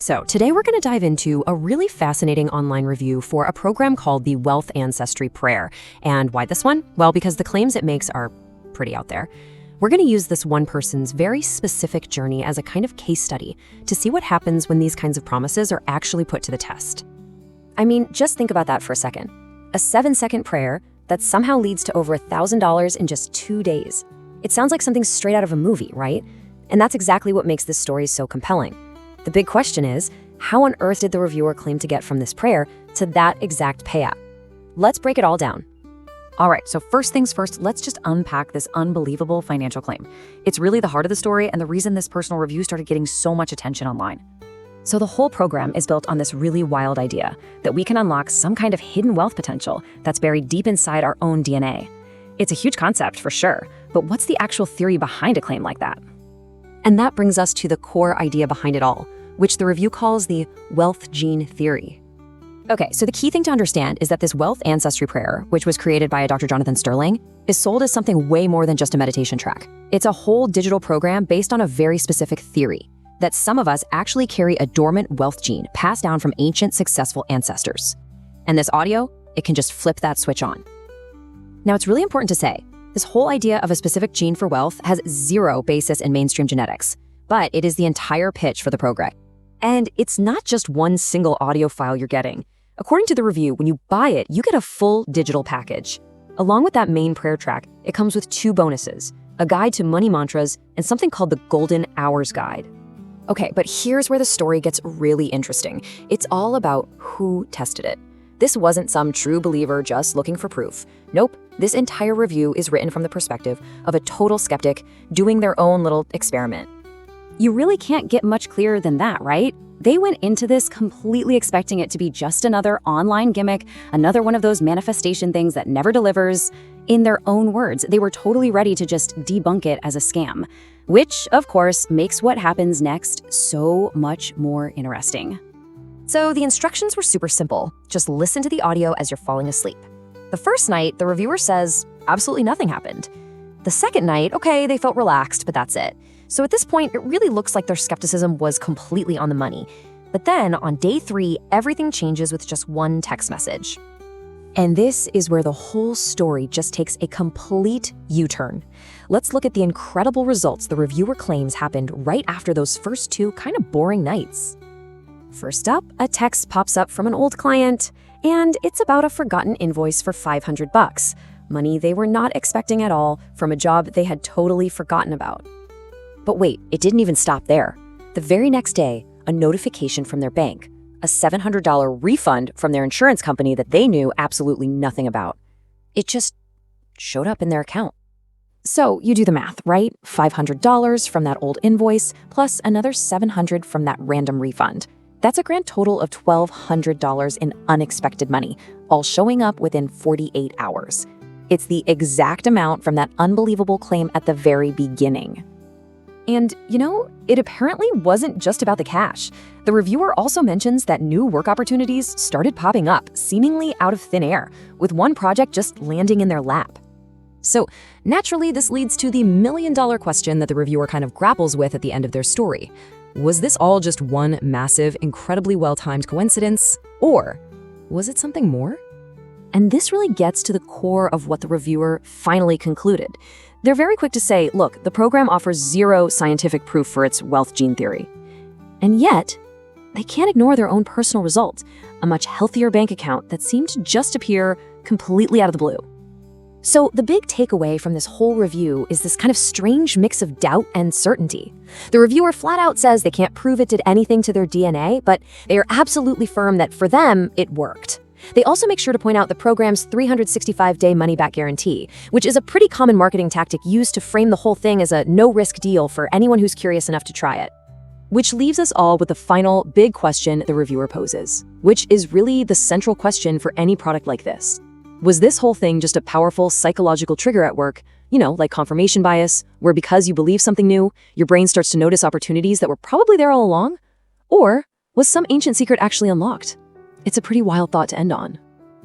So today we're going to dive into a really fascinating online review for a program called the Wealth Ancestry Prayer. And why this one? Well, because the claims it makes are pretty out there. We're going to use this one person's very specific journey as a kind of case study to see what happens when these kinds of promises are actually put to the test. I mean, just think about that for a second. A 7-second prayer that somehow leads to over $1,000 in just 2 days. It sounds like something straight out of a movie, right? And that's exactly what makes this story so compelling. The big question is, how on earth did the reviewer claim to get from this prayer to that exact payout? Let's break it all down. All right, so first things first, let's just unpack this unbelievable financial claim. It's really the heart of the story and the reason this personal review started getting so much attention online. So the whole program is built on this really wild idea that we can unlock some kind of hidden wealth potential that's buried deep inside our own DNA. It's a huge concept for sure, but what's the actual theory behind a claim like that? And that brings us to the core idea behind it all, which the review calls the wealth gene theory. Okay, so the key thing to understand is that this wealth ancestry prayer, which was created by Dr. Jonathan Sterling, is sold as something way more than just a meditation track. It's a whole digital program based on a very specific theory, that some of us actually carry a dormant wealth gene passed down from ancient successful ancestors. And this audio, it can just flip that switch on. Now, it's really important to say, this whole idea of a specific gene for wealth has zero basis in mainstream genetics, but it is the entire pitch for the program. And it's not just one single audio file you're getting. According to the review, when you buy it, you get a full digital package. Along with that main prayer track, it comes with 2 bonuses, a guide to money mantras and something called the Golden Hours Guide. Okay, but here's where the story gets really interesting. It's all about who tested it. This wasn't some true believer just looking for proof. Nope, this entire review is written from the perspective of a total skeptic doing their own little experiment. You really can't get much clearer than that, right? They went into this completely expecting it to be just another online gimmick, another one of those manifestation things that never delivers. In their own words, they were totally ready to just debunk it as a scam, which, of course, makes what happens next so much more interesting. So the instructions were super simple. Just listen to the audio as you're falling asleep. The first night, the reviewer says absolutely nothing happened. The second night, okay, they felt relaxed, but that's it. So at this point, it really looks like their skepticism was completely on the money. But then on day 3, everything changes with just one text message. And this is where the whole story just takes a complete U-turn. Let's look at the incredible results the reviewer claims happened right after those first 2 kind of boring nights. First up, a text pops up from an old client, and it's about a forgotten invoice for $500, money they were not expecting at all from a job they had totally forgotten about. But wait, it didn't even stop there. The very next day, a notification from their bank, a $700 refund from their insurance company that they knew absolutely nothing about. It just showed up in their account. So you do the math, right? $500 from that old invoice, plus another $700 from that random refund. That's a grand total of $1,200 in unexpected money, all showing up within 48 hours. It's the exact amount from that unbelievable claim at the very beginning. And, it apparently wasn't just about the cash. The reviewer also mentions that new work opportunities started popping up, seemingly out of thin air, with one project just landing in their lap. So, naturally, this leads to the million-dollar question that the reviewer kind of grapples with at the end of their story. Was this all just one massive, incredibly well-timed coincidence? Or was it something more? And this really gets to the core of what the reviewer finally concluded. They're very quick to say, look, the program offers zero scientific proof for its wealth gene theory. And yet, they can't ignore their own personal result, a much healthier bank account that seemed to just appear completely out of the blue. So the big takeaway from this whole review is this kind of strange mix of doubt and certainty. The reviewer flat out says they can't prove it did anything to their DNA, but they are absolutely firm that for them, it worked. They also make sure to point out the program's 365-day money-back guarantee, which is a pretty common marketing tactic used to frame the whole thing as a no-risk deal for anyone who's curious enough to try it. Which leaves us all with the final big question the reviewer poses, which is really the central question for any product like this. Was this whole thing just a powerful psychological trigger at work, like confirmation bias, where because you believe something new, your brain starts to notice opportunities that were probably there all along? Or was some ancient secret actually unlocked? It's a pretty wild thought to end on.